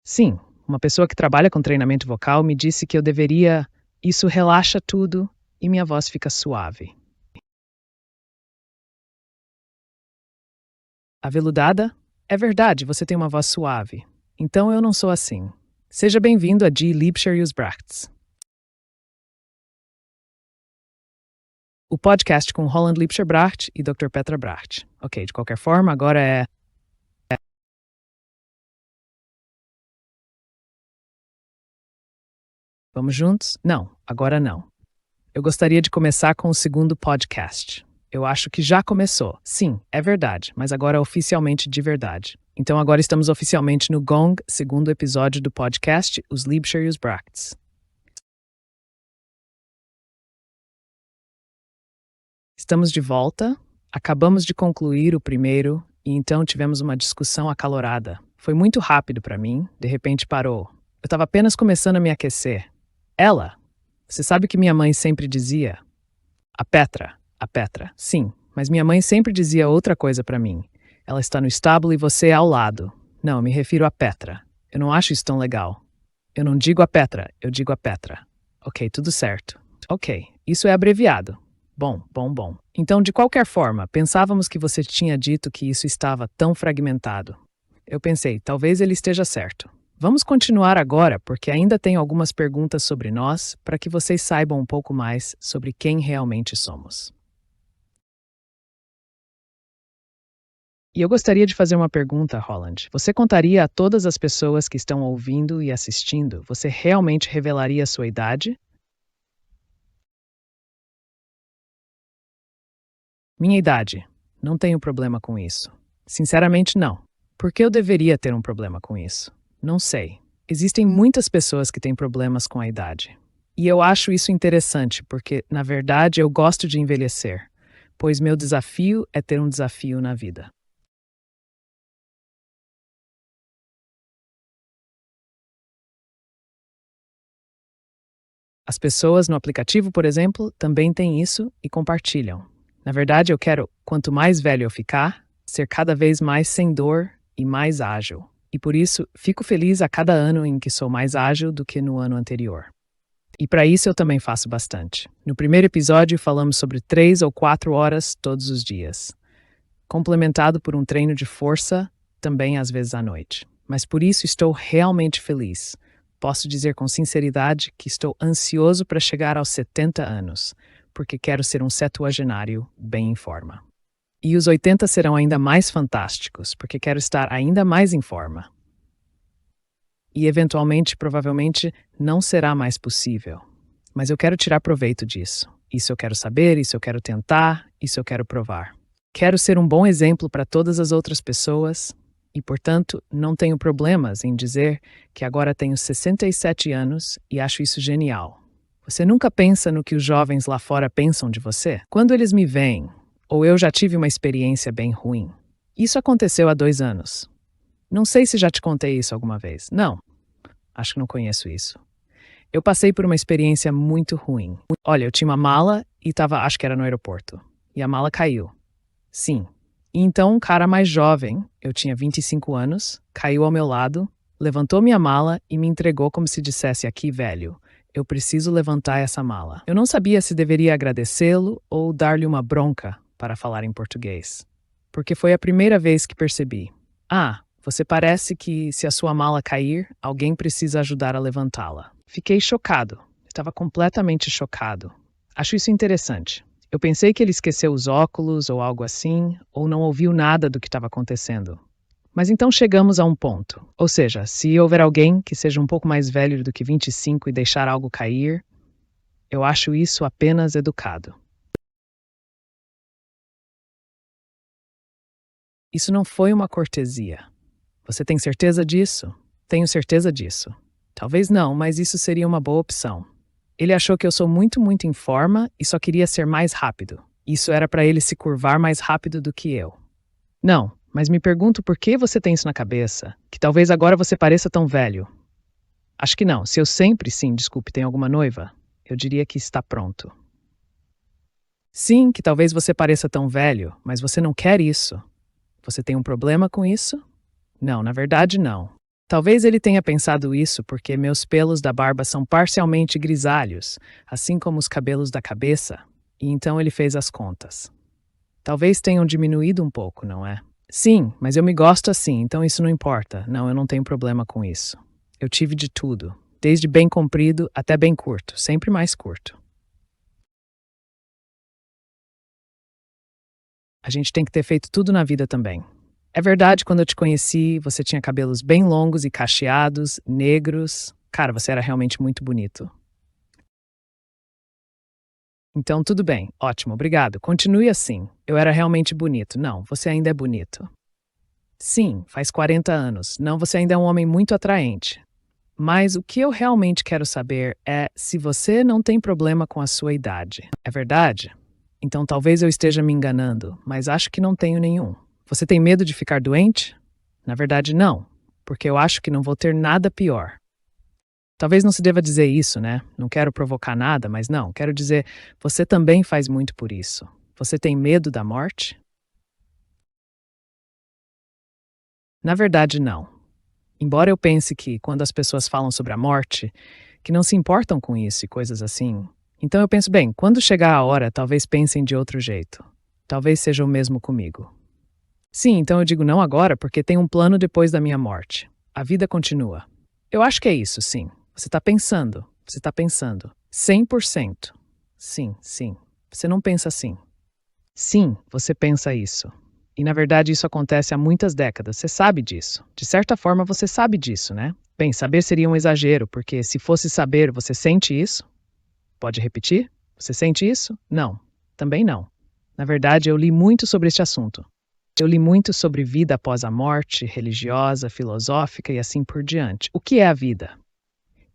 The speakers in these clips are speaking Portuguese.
Sim, uma pessoa que trabalha com treinamento vocal me disse que eu deveria. Isso relaxa tudo e minha voz fica suave. Aveludada? É verdade, você tem uma voz suave. Então eu não sou assim. Seja bem-vindo a Die Liebscher e os Brachts, o podcast com Holland Liebscher Bracht e Dr. Petra Bracht. Ok, de qualquer forma, agora é. Vamos juntos? Não, agora não. Eu gostaria de começar com o segundo podcast. Eu acho que já começou. Sim, é verdade, mas agora é oficialmente de verdade. Então agora estamos oficialmente no Gong, segundo episódio do podcast Os Liebscher e os Brachts. Estamos de volta, acabamos de concluir o primeiro e então tivemos uma discussão acalorada. Foi muito rápido para mim, de repente parou. Eu estava apenas começando a me aquecer. Ela, você sabe o que minha mãe sempre dizia? A Petra, sim, mas minha mãe sempre dizia outra coisa para mim. Ela está no estábulo e você é ao lado. Não, eu me refiro a Petra. Eu não acho isso tão legal. Eu não digo a Petra, eu digo a Petra. Ok, tudo certo. Ok, isso é abreviado. Bom. Então, de qualquer forma, pensávamos que você tinha dito que isso estava tão fragmentado. Eu pensei, talvez ele esteja certo. Vamos continuar agora, porque ainda tenho algumas perguntas sobre nós, para que vocês saibam um pouco mais sobre quem realmente somos. E eu gostaria de fazer uma pergunta, Holland. Você contaria a todas as pessoas que estão ouvindo e assistindo, você realmente revelaria a sua idade? Minha idade. Não tenho problema com isso. Sinceramente, não. Por que eu deveria ter um problema com isso? Não sei. Existem muitas pessoas que têm problemas com a idade. E eu acho isso interessante, porque, na verdade, eu gosto de envelhecer, pois meu desafio é ter um desafio na vida. As pessoas no aplicativo, por exemplo, também têm isso e compartilham. Na verdade, eu quero, quanto mais velho eu ficar, ser cada vez mais sem dor e mais ágil. E por isso, fico feliz a cada ano em que sou mais ágil do que no ano anterior. E para isso eu também faço bastante. No primeiro episódio, falamos sobre 3 ou 4 horas todos os dias, complementado por um treino de força, também às vezes à noite. Mas por isso estou realmente feliz. Posso dizer com sinceridade que estou ansioso para chegar aos 70 anos, porque quero ser um setuagenário bem em forma. E os 80 serão ainda mais fantásticos, porque quero estar ainda mais em forma. E eventualmente, provavelmente, não será mais possível. Mas eu quero tirar proveito disso. Isso eu quero saber, isso eu quero tentar, isso eu quero provar. Quero ser um bom exemplo para todas as outras pessoas e, portanto, não tenho problemas em dizer que agora tenho 67 anos e acho isso genial. Você nunca pensa no que os jovens lá fora pensam de você? Quando eles me veem, ou eu já tive uma experiência bem ruim. Isso aconteceu há 2 anos. Não sei se já te contei isso alguma vez. Não, acho que não conheço isso. Eu passei por uma experiência muito ruim. Olha, eu tinha uma mala e acho que era no aeroporto. E a mala caiu. Sim. E então um cara mais jovem, eu tinha 25 anos, caiu ao meu lado, levantou minha mala e me entregou como se dissesse aqui, velho, eu preciso levantar essa mala. Eu não sabia se deveria agradecê-lo ou dar-lhe uma bronca, para falar em português. Porque foi a primeira vez que percebi. Ah, você parece que, se a sua mala cair, alguém precisa ajudar a levantá-la. Fiquei chocado. Estava completamente chocado. Acho isso interessante. Eu pensei que ele esqueceu os óculos ou algo assim, ou não ouviu nada do que estava acontecendo. Mas então chegamos a um ponto. Ou seja, se houver alguém que seja um pouco mais velho do que 25 e deixar algo cair, eu acho isso apenas educado. Isso não foi uma cortesia. Você tem certeza disso? Tenho certeza disso. Talvez não, mas isso seria uma boa opção. Ele achou que eu sou muito em forma e só queria ser mais rápido. Isso era para ele se curvar mais rápido do que eu. Não, mas me pergunto por que você tem isso na cabeça, que talvez agora você pareça tão velho. Acho que não. Se eu sempre, sim, desculpe, tem alguma noiva, eu diria que está pronto. Sim, que talvez você pareça tão velho, mas você não quer isso. Você tem um problema com isso? Não, na verdade não. Talvez ele tenha pensado isso porque meus pelos da barba são parcialmente grisalhos, assim como os cabelos da cabeça, e então ele fez as contas. Talvez tenham diminuído um pouco, não é? Sim, mas eu me gosto assim, então isso não importa. Não, eu não tenho problema com isso. Eu tive de tudo, desde bem comprido até bem curto, sempre mais curto. A gente tem que ter feito tudo na vida também. É verdade, quando eu te conheci, você tinha cabelos bem longos e cacheados, negros. Cara, você era realmente muito bonito. Então, tudo bem, ótimo, obrigado. Continue assim. Eu era realmente bonito. Não, você ainda é bonito. Sim, faz 40 anos. Não, você ainda é um homem muito atraente. Mas o que eu realmente quero saber é se você não tem problema com a sua idade. É verdade? Então talvez eu esteja me enganando, mas acho que não tenho nenhum. Você tem medo de ficar doente? Na verdade, não, porque eu acho que não vou ter nada pior. Talvez não se deva dizer isso, né? Não quero provocar nada, mas não, quero dizer, você também faz muito por isso. Você tem medo da morte? Na verdade, não. Embora eu pense que, quando as pessoas falam sobre a morte, que não se importam com isso e coisas assim, então eu penso, bem, quando chegar a hora, talvez pensem de outro jeito. Talvez seja o mesmo comigo. Sim, então eu digo não agora porque tem um plano depois da minha morte. A vida continua. Eu acho que é isso, sim. Você está pensando. Você está pensando. 100%. Sim, sim. Você não pensa assim. Sim, você pensa isso. E na verdade isso acontece há muitas décadas. Você sabe disso. De certa forma você sabe disso, né? Bem, saber seria um exagero, porque se fosse saber, você sente isso? Pode repetir? Você sente isso? Não. Também não. Na verdade, eu li muito sobre este assunto. Eu li muito sobre vida após a morte, religiosa, filosófica e assim por diante. O que é a vida?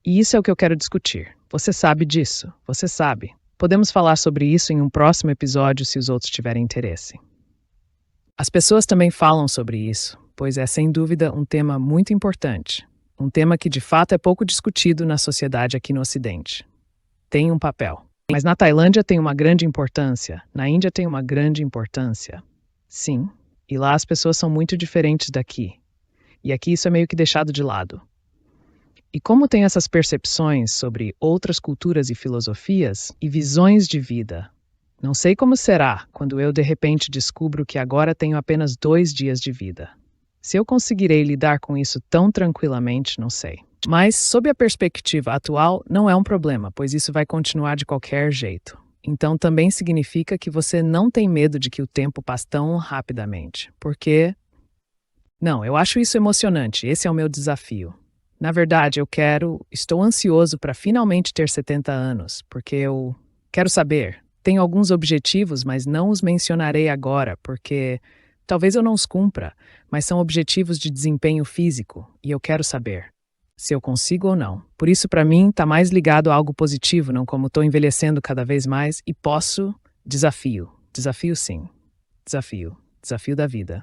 E isso é o que eu quero discutir. Você sabe disso. Você sabe. Podemos falar sobre isso em um próximo episódio se os outros tiverem interesse. As pessoas também falam sobre isso, pois é sem dúvida um tema muito importante. Um tema que de fato é pouco discutido na sociedade aqui no Ocidente. Tem um papel. Mas na Tailândia tem uma grande importância. Na Índia tem uma grande importância. Sim. E lá as pessoas são muito diferentes daqui. E aqui isso é meio que deixado de lado. E como tem essas percepções sobre outras culturas e filosofias e visões de vida, não sei como será quando eu de repente descubro que agora tenho apenas 2 dias de vida. Se eu conseguirei lidar com isso tão tranquilamente, não sei. Mas, sob a perspectiva atual, não é um problema, pois isso vai continuar de qualquer jeito. Então também significa que você não tem medo de que o tempo passe tão rapidamente. Porque... Não, eu acho isso emocionante, esse é o meu desafio. Na verdade, estou ansioso para finalmente ter 70 anos, porque eu quero saber. Tenho alguns objetivos, mas não os mencionarei agora, porque talvez eu não os cumpra, mas são objetivos de desempenho físico, e eu quero saber se eu consigo ou não. Por isso, para mim, está mais ligado a algo positivo, não como estou envelhecendo cada vez mais e posso... Desafio. Desafio sim. Desafio. Desafio da vida.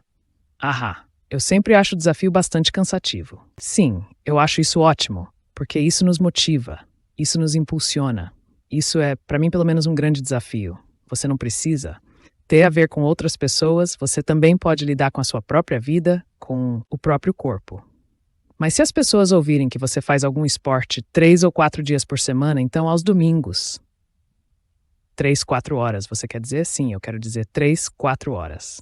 Ahá. Eu sempre acho o desafio bastante cansativo. Sim, eu acho isso ótimo, porque isso nos motiva, isso nos impulsiona. Isso é, para mim, pelo menos um grande desafio. Você não precisa ter a ver com outras pessoas, você também pode lidar com a sua própria vida, com o próprio corpo. Mas se as pessoas ouvirem que você faz algum esporte 3 ou 4 dias por semana, então aos domingos, 3, 4 horas, você quer dizer? Sim, eu quero dizer 3, 4 horas.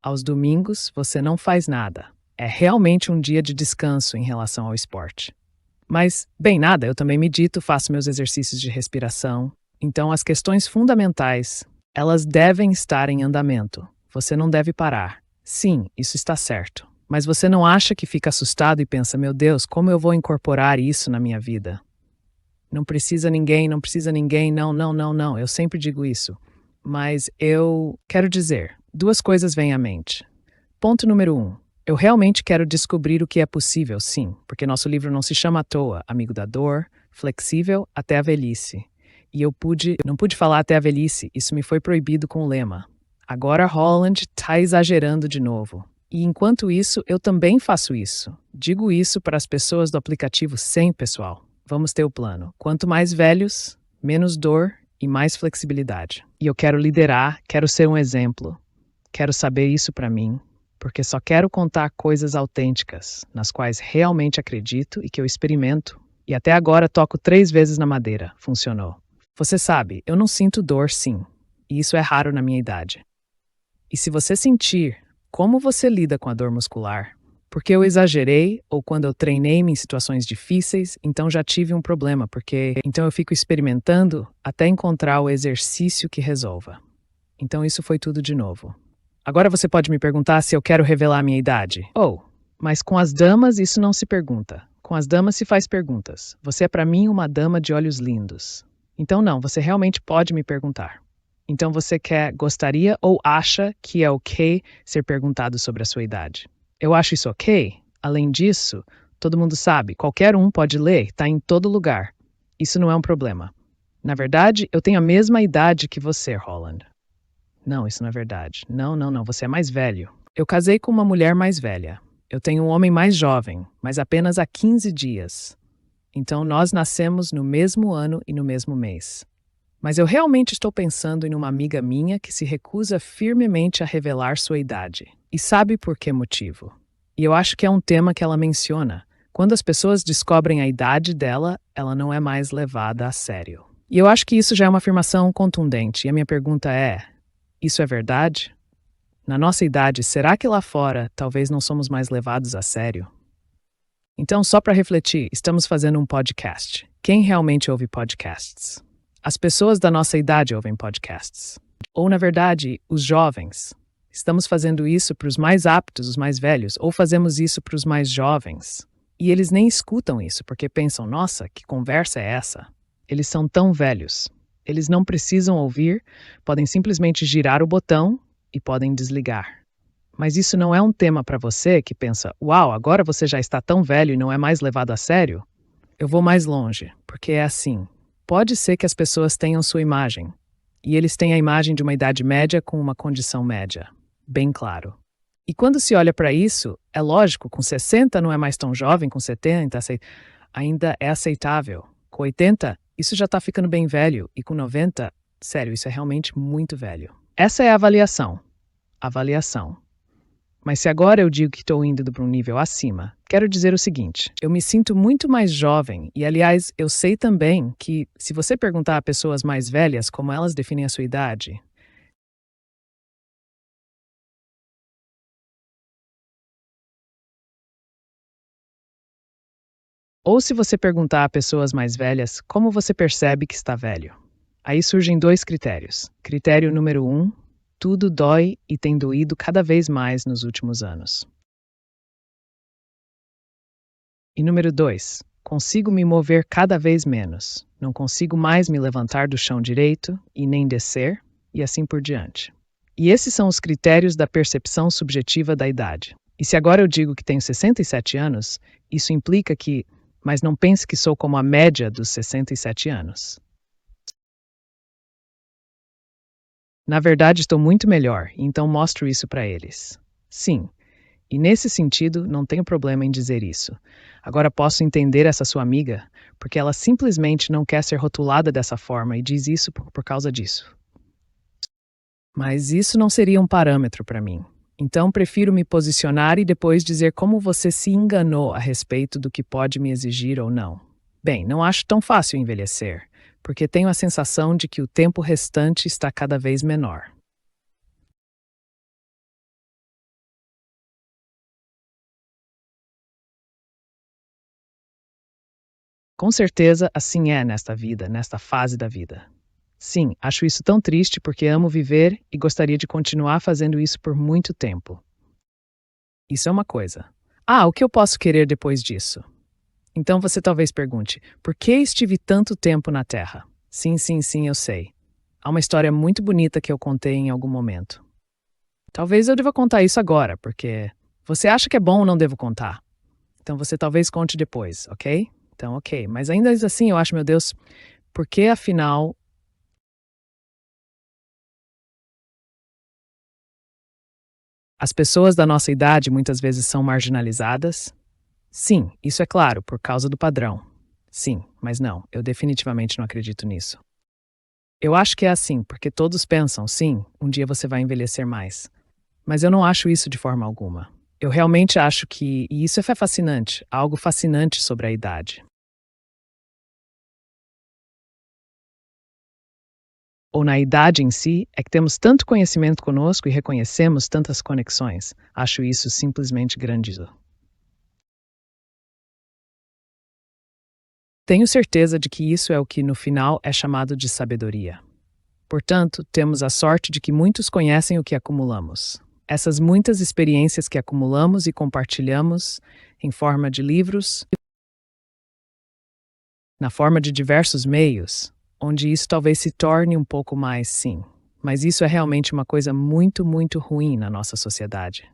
Aos domingos, você não faz nada. É realmente um dia de descanso em relação ao esporte. Mas, bem, nada, eu também medito, faço meus exercícios de respiração. Então, as questões fundamentais, elas devem estar em andamento. Você não deve parar. Sim, isso está certo. Mas você não acha que fica assustado e pensa, meu Deus, como eu vou incorporar isso na minha vida? Não precisa ninguém, não. Eu sempre digo isso. Mas eu quero dizer, 2 coisas vêm à mente. Ponto número 1. Eu realmente quero descobrir o que é possível, sim, porque nosso livro não se chama à toa, Amigo da Dor, Flexível até a Velhice. E eu não pude falar até a velhice, isso me foi proibido com o lema. Agora Holland está exagerando de novo. E enquanto isso, eu também faço isso. Digo isso para as pessoas do aplicativo 100, pessoal. Vamos ter o plano. Quanto mais velhos, menos dor e mais flexibilidade. E eu quero liderar, quero ser um exemplo. Quero saber isso para mim, porque só quero contar coisas autênticas, nas quais realmente acredito e que eu experimento. E até agora toco 3 vezes na madeira. Funcionou. Você sabe, eu não sinto dor, sim. E isso é raro na minha idade. E se você sentir, como você lida com a dor muscular? Porque eu exagerei ou quando eu treinei-me em situações difíceis, então já tive um problema, porque então eu fico experimentando até encontrar o exercício que resolva. Então isso foi tudo de novo. Agora você pode me perguntar se eu quero revelar a minha idade. Mas com as damas isso não se pergunta. Com as damas se faz perguntas. Você é para mim uma dama de olhos lindos. Então não, você realmente pode me perguntar. Então você gostaria ou acha que é ok ser perguntado sobre a sua idade? Eu acho isso ok. Além disso, todo mundo sabe, qualquer um pode ler, está em todo lugar. Isso não é um problema. Na verdade, eu tenho a mesma idade que você, Holland. Não, isso não é verdade. Não, você é mais velho. Eu casei com uma mulher mais velha. Eu tenho um homem mais jovem, mas apenas há 15 dias. Então nós nascemos no mesmo ano e no mesmo mês. Mas eu realmente estou pensando em uma amiga minha que se recusa firmemente a revelar sua idade. E sabe por que motivo? E eu acho que é um tema que ela menciona. Quando as pessoas descobrem a idade dela, ela não é mais levada a sério. E eu acho que isso já é uma afirmação contundente. E a minha pergunta é: isso é verdade? Na nossa idade, será que lá fora talvez não somos mais levados a sério? Então, só para refletir, estamos fazendo um podcast. Quem realmente ouve podcasts? As pessoas da nossa idade ouvem podcasts. Ou, na verdade, os jovens. Estamos fazendo isso para os mais aptos, os mais velhos, ou fazemos isso para os mais jovens. E eles nem escutam isso, porque pensam, nossa, que conversa é essa? Eles são tão velhos. Eles não precisam ouvir, podem simplesmente girar o botão e podem desligar. Mas isso não é um tema para você que pensa, uau, agora você já está tão velho e não é mais levado a sério? Eu vou mais longe, porque é assim. Pode ser que as pessoas tenham sua imagem, e eles têm a imagem de uma idade média com uma condição média, bem claro. E quando se olha para isso, é lógico, com 60 não é mais tão jovem, com 70 ainda é aceitável. Com 80, isso já está ficando bem velho, e com 90, sério, isso é realmente muito velho. Essa é a avaliação. Avaliação. Mas se agora eu digo que estou indo para um nível acima, quero dizer o seguinte: eu me sinto muito mais jovem e, aliás, eu sei também que, se você perguntar a pessoas mais velhas como elas definem a sua idade, ou se você perguntar a pessoas mais velhas como você percebe que está velho, aí surgem 2 critérios. Critério número 1, tudo dói e tem doído cada vez mais nos últimos anos. E número 2, consigo me mover cada vez menos. Não consigo mais me levantar do chão direito e nem descer, e assim por diante. E esses são os critérios da percepção subjetiva da idade. E se agora eu digo que tenho 67 anos, isso implica que, mas não pense que sou como a média dos 67 anos. Na verdade, estou muito melhor, e então mostro isso para eles. Sim. E nesse sentido, não tenho problema em dizer isso. Agora posso entender essa sua amiga, porque ela simplesmente não quer ser rotulada dessa forma e diz isso por causa disso. Mas isso não seria um parâmetro para mim. Então prefiro me posicionar e depois dizer como você se enganou a respeito do que pode me exigir ou não. Bem, não acho tão fácil envelhecer, porque tenho a sensação de que o tempo restante está cada vez menor. Com certeza, assim é nesta vida, nesta fase da vida. Sim, acho isso tão triste porque amo viver e gostaria de continuar fazendo isso por muito tempo. Isso é uma coisa. Ah, o que eu posso querer depois disso? Então você talvez pergunte: por que estive tanto tempo na Terra? Sim, eu sei. Há uma história muito bonita que eu contei em algum momento. Talvez eu deva contar isso agora, porque você acha que é bom ou não devo contar? Então você talvez conte depois, ok? Então, ok. Mas ainda assim, eu acho, meu Deus, por que afinal as pessoas da nossa idade muitas vezes são marginalizadas? Sim, isso é claro, por causa do padrão. Sim, mas não, eu definitivamente não acredito nisso. Eu acho que é assim, porque todos pensam, sim, um dia você vai envelhecer mais. Mas eu não acho isso de forma alguma. Eu realmente acho que, e isso é fascinante, há algo fascinante sobre a idade. Ou na idade em si, é que temos tanto conhecimento conosco e reconhecemos tantas conexões. Acho isso simplesmente grandioso. Tenho certeza de que isso é o que, no final, é chamado de sabedoria. Portanto, temos a sorte de que muitos conhecem o que acumulamos. Essas muitas experiências que acumulamos e compartilhamos em forma de livros, na forma de diversos meios, onde isso talvez se torne um pouco mais sim. Mas isso é realmente uma coisa muito, muito ruim na nossa sociedade.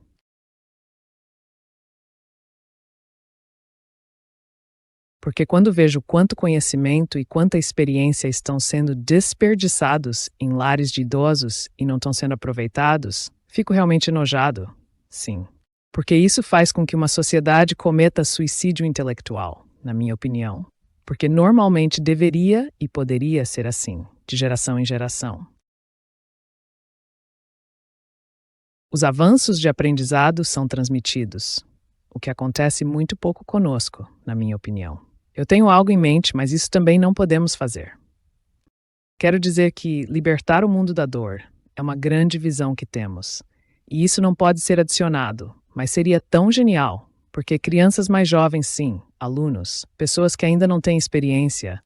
Porque quando vejo quanto conhecimento e quanta experiência estão sendo desperdiçados em lares de idosos e não estão sendo aproveitados, fico realmente enojado. Sim. Porque isso faz com que uma sociedade cometa suicídio intelectual, na minha opinião. Porque normalmente deveria e poderia ser assim, de geração em geração. Os avanços de aprendizado são transmitidos, o que acontece muito pouco conosco, na minha opinião. Eu tenho algo em mente, mas isso também não podemos fazer. Quero dizer que libertar o mundo da dor é uma grande visão que temos. E isso não pode ser adicionado, mas seria tão genial, porque crianças mais jovens, sim, alunos, pessoas que ainda não têm experiência,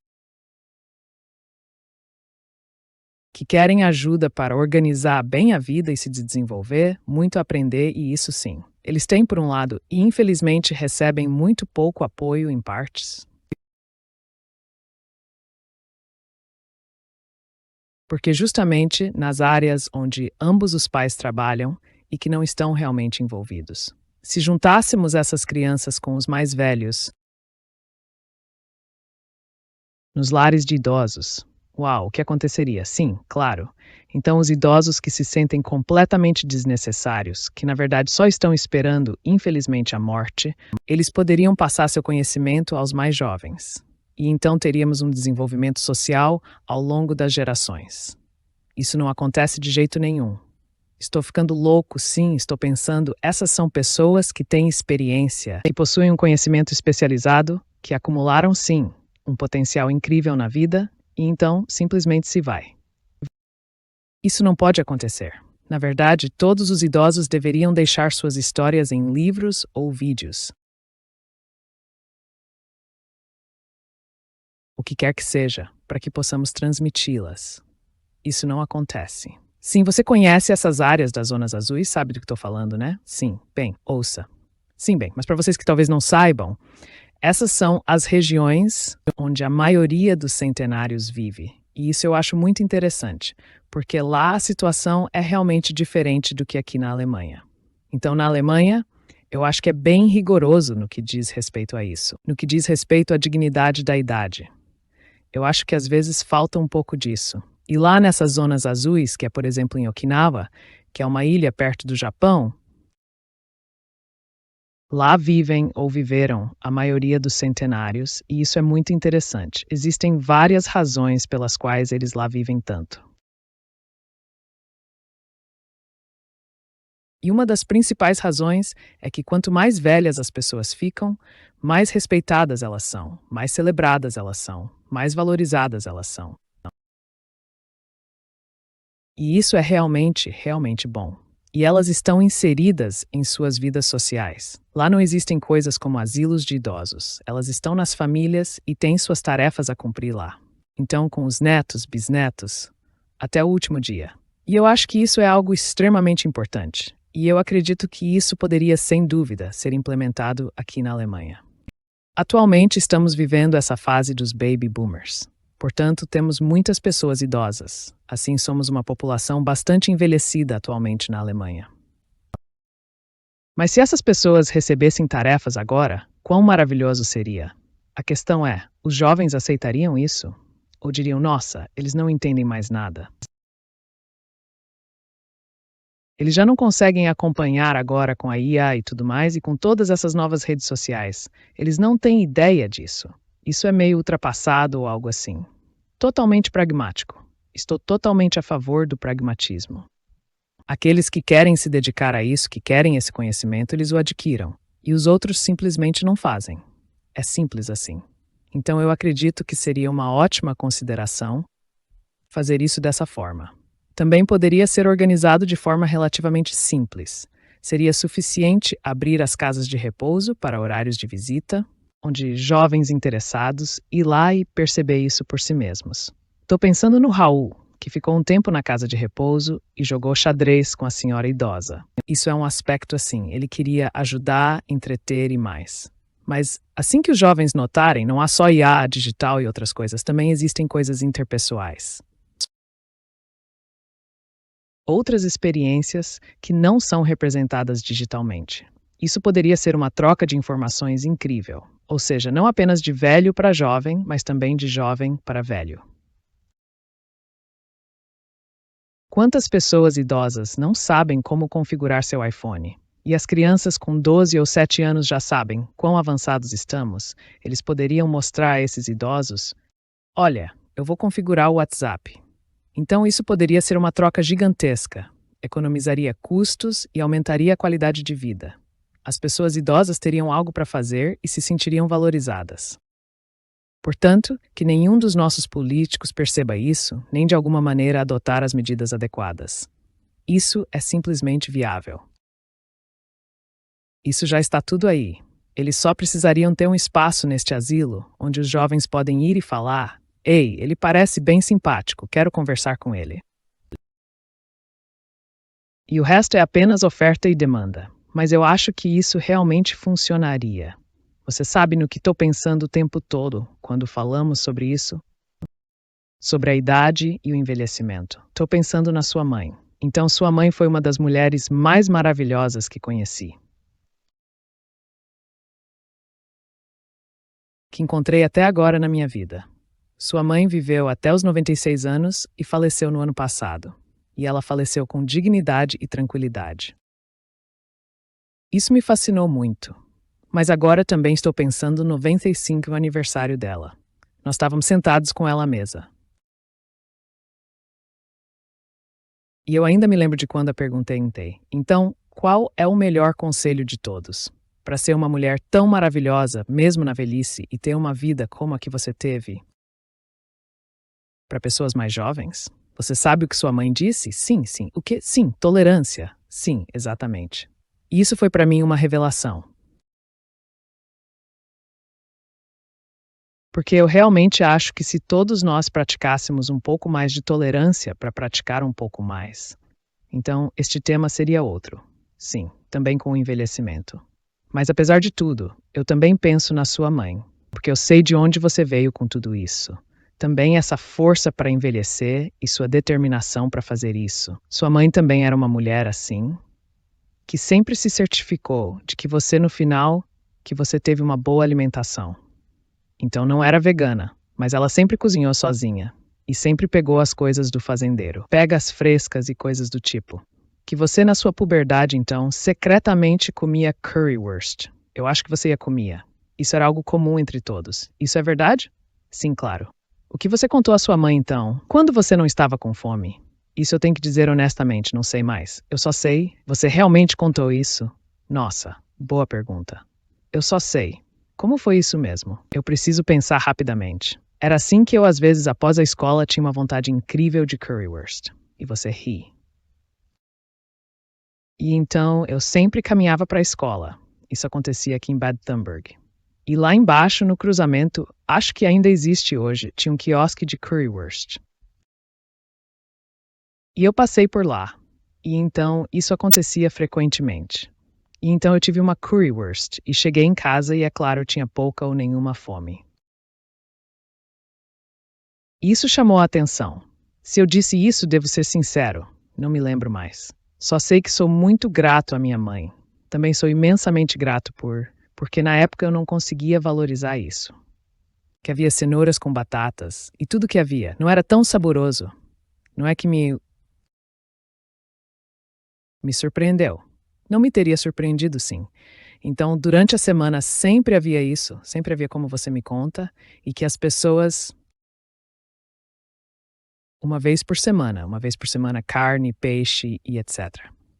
que querem ajuda para organizar bem a vida e se desenvolver, muito aprender, e isso sim. Eles têm, por um lado, e infelizmente recebem muito pouco apoio em partes. Porque justamente nas áreas onde ambos os pais trabalham e que não estão realmente envolvidos. Se juntássemos essas crianças com os mais velhos nos lares de idosos, uau, o que aconteceria? Sim, claro. Então, os idosos que se sentem completamente desnecessários, que na verdade só estão esperando, infelizmente, a morte, eles poderiam passar seu conhecimento aos mais jovens. E então teríamos um desenvolvimento social ao longo das gerações. Isso não acontece de jeito nenhum. Estou ficando louco, sim, estou pensando, essas são pessoas que têm experiência e possuem um conhecimento especializado, que acumularam, sim, um potencial incrível na vida, e então simplesmente se vai. Isso não pode acontecer. Na verdade, todos os idosos deveriam deixar suas histórias em livros ou vídeos. O que quer que seja, para que possamos transmiti-las. Isso não acontece. Sim, você conhece essas áreas das zonas azuis, sabe do que estou falando, né? Sim, bem, ouça. Sim, bem, mas para vocês que talvez não saibam, essas são as regiões onde a maioria dos centenários vive. E isso eu acho muito interessante, porque lá a situação é realmente diferente do que aqui na Alemanha. Então, na Alemanha, eu acho que é bem rigoroso no que diz respeito a isso, no que diz respeito à dignidade da idade. Eu acho que às vezes falta um pouco disso. E lá nessas zonas azuis, que é, por exemplo, em Okinawa, que é uma ilha perto do Japão, lá vivem ou viveram a maioria dos centenários, e isso é muito interessante. Existem várias razões pelas quais eles lá vivem tanto. E uma das principais razões é que quanto mais velhas as pessoas ficam, mais respeitadas elas são, mais celebradas elas são, mais valorizadas elas são. E isso é realmente, realmente bom. E elas estão inseridas em suas vidas sociais. Lá não existem coisas como asilos de idosos. Elas estão nas famílias e têm suas tarefas a cumprir lá. Então, com os netos, bisnetos, até o último dia. E eu acho que isso é algo extremamente importante. E eu acredito que isso poderia, sem dúvida, ser implementado aqui na Alemanha. Atualmente estamos vivendo essa fase dos baby boomers. Portanto, temos muitas pessoas idosas. Assim, somos uma população bastante envelhecida atualmente na Alemanha. Mas se essas pessoas recebessem tarefas agora, quão maravilhoso seria? A questão é, os jovens aceitariam isso? Ou diriam, nossa, eles não entendem mais nada? Eles já não conseguem acompanhar agora com a IA e tudo mais, e com todas essas novas redes sociais. Eles não têm ideia disso. Isso é meio ultrapassado ou algo assim. Totalmente pragmático. Estou totalmente a favor do pragmatismo. Aqueles que querem se dedicar a isso, que querem esse conhecimento, eles o adquiram. E os outros simplesmente não fazem. É simples assim. Então eu acredito que seria uma ótima consideração fazer isso dessa forma. Também poderia ser organizado de forma relativamente simples. Seria suficiente abrir as casas de repouso para horários de visita, onde jovens interessados ir lá e perceber isso por si mesmos. Estou pensando no Raul, que ficou um tempo na casa de repouso e jogou xadrez com a senhora idosa. Isso é um aspecto assim, ele queria ajudar, entreter e mais. Mas assim que os jovens notarem, não há só IA, digital e outras coisas, também existem coisas interpessoais. Outras experiências que não são representadas digitalmente. Isso poderia ser uma troca de informações incrível, ou seja, não apenas de velho para jovem, mas também de jovem para velho. Quantas pessoas idosas não sabem como configurar seu iPhone? E as crianças com 12 ou 7 anos já sabem quão avançados estamos? Eles poderiam mostrar a esses idosos: olha, eu vou configurar o WhatsApp. Então isso poderia ser uma troca gigantesca. Economizaria custos e aumentaria a qualidade de vida. As pessoas idosas teriam algo para fazer e se sentiriam valorizadas. Portanto, que nenhum dos nossos políticos perceba isso, nem de alguma maneira adotar as medidas adequadas. Isso é simplesmente viável. Isso já está tudo aí. Eles só precisariam ter um espaço neste asilo, onde os jovens podem ir e falar: ei, ele parece bem simpático, quero conversar com ele. E o resto é apenas oferta e demanda. Mas eu acho que isso realmente funcionaria. Você sabe no que estou pensando o tempo todo quando falamos sobre isso? Sobre a idade e o envelhecimento. Estou pensando na sua mãe. Então, sua mãe foi uma das mulheres mais maravilhosas que conheci, que encontrei até agora na minha vida. Sua mãe viveu até os 96 anos e faleceu no ano passado. E ela faleceu com dignidade e tranquilidade. Isso me fascinou muito. Mas agora também estou pensando no 95º aniversário dela. Nós estávamos sentados com ela à mesa. E eu ainda me lembro de quando a perguntei. Então, qual é o melhor conselho de todos? Para ser uma mulher tão maravilhosa, mesmo na velhice, e ter uma vida como a que você teve? Para pessoas mais jovens? Você sabe o que sua mãe disse? Sim, sim. O quê? Sim, tolerância. Sim, exatamente. E isso foi para mim uma revelação. Porque eu realmente acho que se todos nós praticássemos um pouco mais de tolerância para praticar um pouco mais, então este tema seria outro. Sim, também com o envelhecimento. Mas apesar de tudo, eu também penso na sua mãe, porque eu sei de onde você veio com tudo isso. Também essa força para envelhecer e sua determinação para fazer isso. Sua mãe também era uma mulher assim, que sempre se certificou de que você no final, que você teve uma boa alimentação. Então não era vegana, mas ela sempre cozinhou sozinha e sempre pegou as coisas do fazendeiro, pegas frescas e coisas do tipo. Que você na sua puberdade então secretamente comia currywurst. Eu acho que você comia. Isso era algo comum entre todos. Isso é verdade? Sim, claro. O que você contou à sua mãe então? Quando você não estava com fome? Isso eu tenho que dizer honestamente, não sei mais. Eu só sei. Você realmente contou isso? Nossa, boa pergunta. Eu só sei. Como foi isso mesmo? Eu preciso pensar rapidamente. Era assim que eu, às vezes, após a escola, tinha uma vontade incrível de currywurst. E você ri. E então, eu sempre caminhava para a escola. Isso acontecia aqui em Bad Thunberg. E lá embaixo, no cruzamento, acho que ainda existe hoje, tinha um quiosque de currywurst. E eu passei por lá. E então, isso acontecia frequentemente. E então eu tive uma currywurst e cheguei em casa e, é claro, tinha pouca ou nenhuma fome. Isso chamou a atenção. Se eu disse isso, devo ser sincero. Não me lembro mais. Só sei que sou muito grato à minha mãe. Também sou imensamente grato porque na época eu não conseguia valorizar isso. Que havia cenouras com batatas e tudo que havia. Não era tão saboroso. Não é que me surpreendeu. Não me teria surpreendido, sim. Então, durante a semana sempre havia isso, sempre havia como você me conta, e que as pessoas uma vez por semana carne, peixe e etc.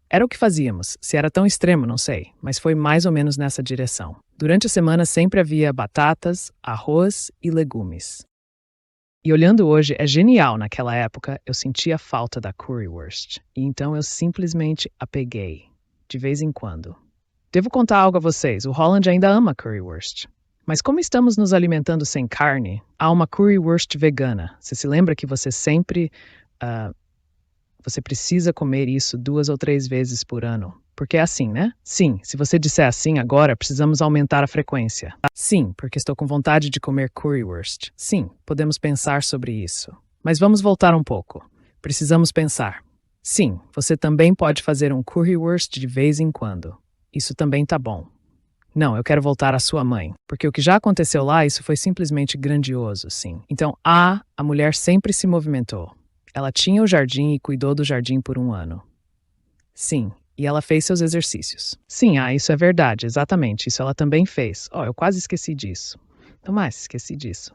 Era o que fazíamos. Se era tão extremo, não sei, mas foi mais ou menos nessa direção. Durante a semana sempre havia batatas, arroz e legumes. E olhando hoje, é genial. Naquela época, eu sentia falta da currywurst. E então eu simplesmente a peguei, de vez em quando. Devo contar algo a vocês, o Holland ainda ama currywurst. Mas como estamos nos alimentando sem carne, há uma currywurst vegana. Você se lembra que você sempre... você precisa comer isso 2 ou 3 vezes por ano. Porque é assim, né? Sim, se você disser assim agora, precisamos aumentar a frequência. Sim, porque estou com vontade de comer currywurst. Sim, podemos pensar sobre isso. Mas vamos voltar um pouco. Precisamos pensar. Sim, você também pode fazer um currywurst de vez em quando. Isso também tá bom. Não, eu quero voltar à sua mãe, porque o que já aconteceu lá, isso foi simplesmente grandioso, sim. Então, a mulher sempre se movimentou. Ela tinha o jardim e cuidou do jardim por 1 ano. Sim, e ela fez seus exercícios. Sim, isso é verdade, exatamente, isso ela também fez. Eu quase esqueci disso. Esqueci disso.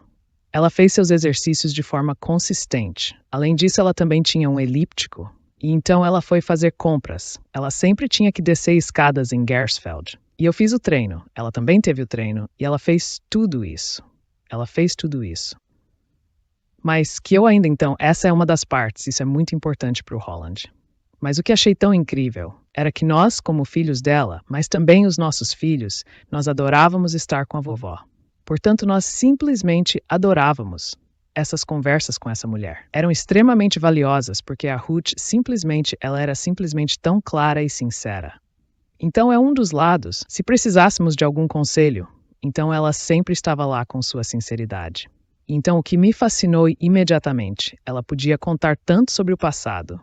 Ela fez seus exercícios de forma consistente. Além disso, ela também tinha um elíptico. E então ela foi fazer compras. Ela sempre tinha que descer escadas em Gersfeld. E eu fiz o treino. Ela também teve o treino. E ela fez tudo isso. Mas que eu ainda então, essa é uma das partes. Isso é muito importante para o Holland. Mas o que achei tão incrível era que nós, como filhos dela, mas também os nossos filhos, nós adorávamos estar com a vovó. Portanto, nós simplesmente adorávamos essas conversas com essa mulher. Eram extremamente valiosas porque a Ruth ela era simplesmente tão clara e sincera. Então é um dos lados, se precisássemos de algum conselho, então ela sempre estava lá com sua sinceridade. Então o que me fascinou imediatamente, ela podia contar tanto sobre o passado.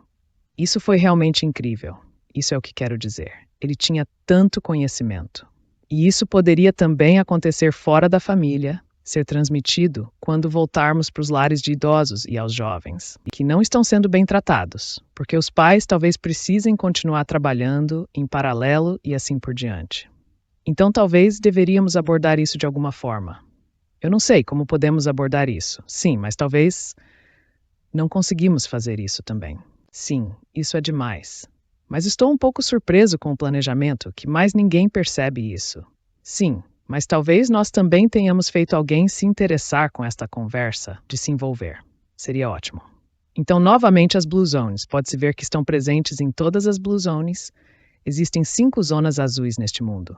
Isso foi realmente incrível. Isso é o que quero dizer. Ele tinha tanto conhecimento. E isso poderia também acontecer fora da família, ser transmitido quando voltarmos para os lares de idosos e aos jovens, que não estão sendo bem tratados, porque os pais talvez precisem continuar trabalhando em paralelo e assim por diante. Então talvez deveríamos abordar isso de alguma forma. Eu não sei como podemos abordar isso. Sim, mas talvez não conseguimos fazer isso também. Sim, isso é demais. Mas estou um pouco surpreso com o planejamento, que mais ninguém percebe isso. Sim, mas talvez nós também tenhamos feito alguém se interessar com esta conversa, de se envolver. Seria ótimo. Então, novamente, as Blue Zones. Pode-se ver que estão presentes em todas as Blue Zones. Existem 5 zonas azuis neste mundo.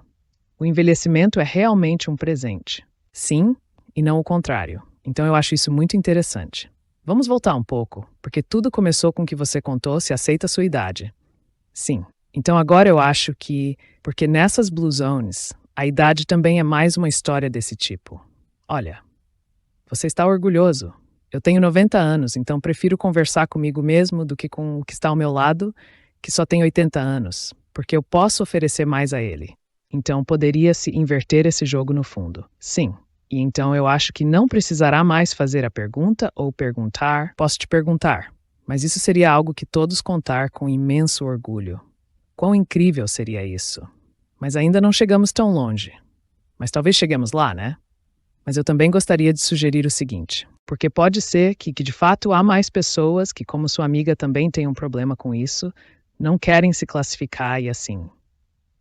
O envelhecimento é realmente um presente. Sim, e não o contrário. Então, eu acho isso muito interessante. Vamos voltar um pouco, porque tudo começou com o que você contou se aceita a sua idade. Sim. Então agora eu acho que, porque nessas Blue Zones, a idade também é mais uma história desse tipo. Olha, você está orgulhoso. Eu tenho 90 anos, então prefiro conversar comigo mesmo do que com o que está ao meu lado, que só tem 80 anos, porque eu posso oferecer mais a ele. Então poderia-se inverter esse jogo no fundo. Sim. E então eu acho que não precisará mais fazer a pergunta ou perguntar. Posso te perguntar, mas isso seria algo que todos contar com imenso orgulho. Quão incrível seria isso? Mas ainda não chegamos tão longe. Mas talvez cheguemos lá, né? Mas eu também gostaria de sugerir o seguinte, porque pode ser que de fato há mais pessoas que, como sua amiga também tem um problema com isso, não querem se classificar e assim.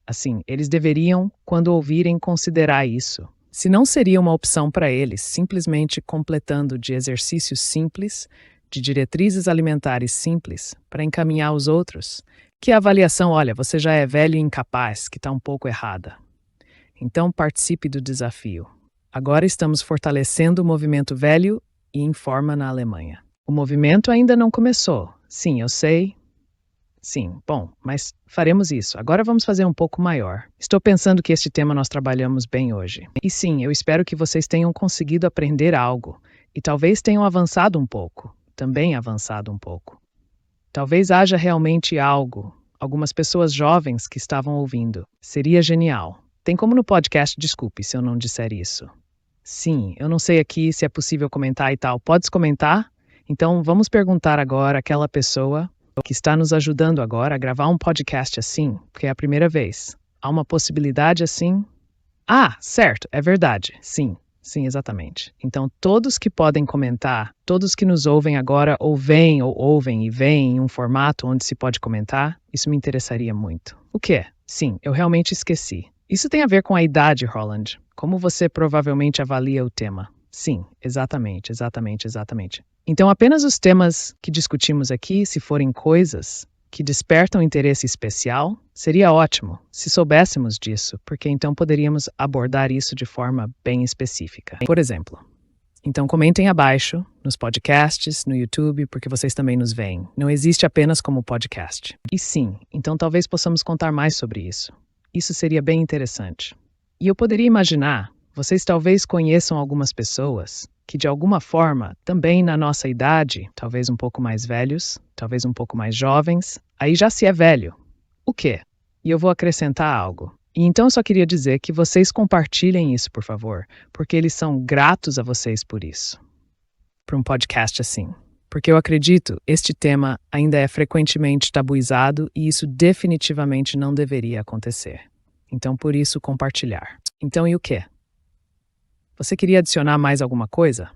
Assim, eles deveriam, quando ouvirem, considerar isso. Se não seria uma opção para eles, simplesmente completando de exercícios simples, de diretrizes alimentares simples, para encaminhar os outros, que a avaliação, olha, você já é velho e incapaz, que está um pouco errada. Então participe do desafio. Agora estamos fortalecendo o movimento velho e em forma na Alemanha. O movimento ainda não começou. Sim, eu sei. Sim, bom, mas faremos isso. Agora vamos fazer um pouco maior. Estou pensando que este tema nós trabalhamos bem hoje. E sim, eu espero que vocês tenham conseguido aprender algo. E talvez tenham avançado um pouco. Também avançado um pouco. Talvez haja realmente algo. Algumas pessoas jovens que estavam ouvindo. Seria genial. Tem como no podcast, desculpe se eu não disser isso. Sim, eu não sei aqui se é possível comentar e tal. Podes comentar? Então vamos perguntar agora àquela pessoa que está nos ajudando agora a gravar um podcast assim, porque é a primeira vez. Há uma possibilidade assim? Ah, certo, é verdade. Sim, Sim, exatamente. Então, todos que podem comentar, todos que nos ouvem agora ou veem ou ouvem e veem em um formato onde se pode comentar, isso me interessaria muito. O quê? Sim, eu realmente esqueci. Isso tem a ver com a idade, Roland. Como você provavelmente avalia o tema? Sim, exatamente, exatamente, exatamente. Então, apenas os temas que discutimos aqui, se forem coisas que despertam interesse especial, seria ótimo se soubéssemos disso, porque então poderíamos abordar isso de forma bem específica. Por exemplo, então comentem abaixo, nos podcasts, no YouTube, porque vocês também nos veem. Não existe apenas como podcast. E sim, então talvez possamos contar mais sobre isso. Isso seria bem interessante. E eu poderia imaginar, vocês talvez conheçam algumas pessoas que de alguma forma, também na nossa idade, talvez um pouco mais velhos, talvez um pouco mais jovens, aí já se é velho. O quê? E eu vou acrescentar algo. E então eu só queria dizer que vocês compartilhem isso, por favor, porque eles são gratos a vocês por isso. Para um podcast assim. Porque eu acredito, este tema ainda é frequentemente tabuizado e isso definitivamente não deveria acontecer. Então, por isso, compartilhar. Então, e o quê? Você queria adicionar mais alguma coisa?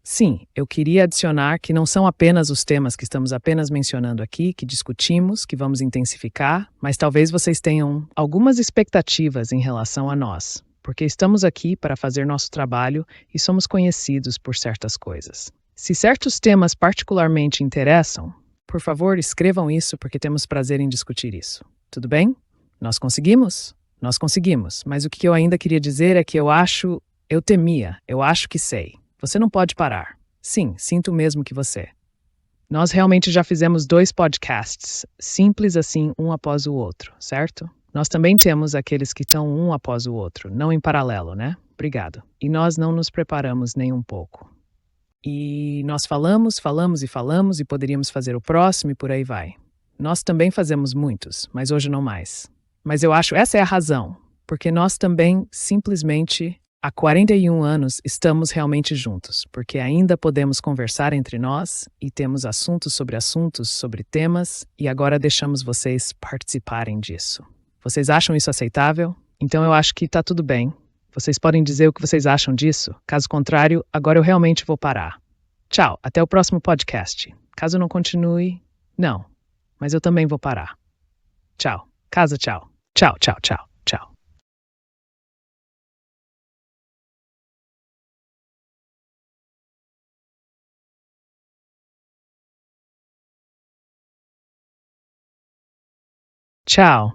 Sim, eu queria adicionar que não são apenas os temas que estamos apenas mencionando aqui, que discutimos, que vamos intensificar, mas talvez vocês tenham algumas expectativas em relação a nós, porque estamos aqui para fazer nosso trabalho e somos conhecidos por certas coisas. Se certos temas particularmente interessam, por favor, escrevam isso porque temos prazer em discutir isso. Tudo bem? Nós conseguimos? Nós conseguimos, mas o que eu ainda queria dizer é que eu acho que sei. Você não pode parar. Sim, sinto mesmo que você. Nós realmente já fizemos 2 podcasts, simples assim, um após o outro, certo? Nós também temos aqueles que estão um após o outro, não em paralelo, né? Obrigado. E nós não nos preparamos nem um pouco. E nós falamos e falamos e poderíamos fazer o próximo e por aí vai. Nós também fazemos muitos, mas hoje não mais. Mas eu acho essa é a razão, porque nós também simplesmente há 41 anos estamos realmente juntos, porque ainda podemos conversar entre nós e temos assuntos, sobre temas, e agora deixamos vocês participarem disso. Vocês acham isso aceitável? Então eu acho que está tudo bem. Vocês podem dizer o que vocês acham disso? Caso contrário, agora eu realmente vou parar. Tchau, até o próximo podcast. Caso não continue, não, mas eu também vou parar. Tchau, tchau. Tchau, tchau, tchau, tchau. Tchau.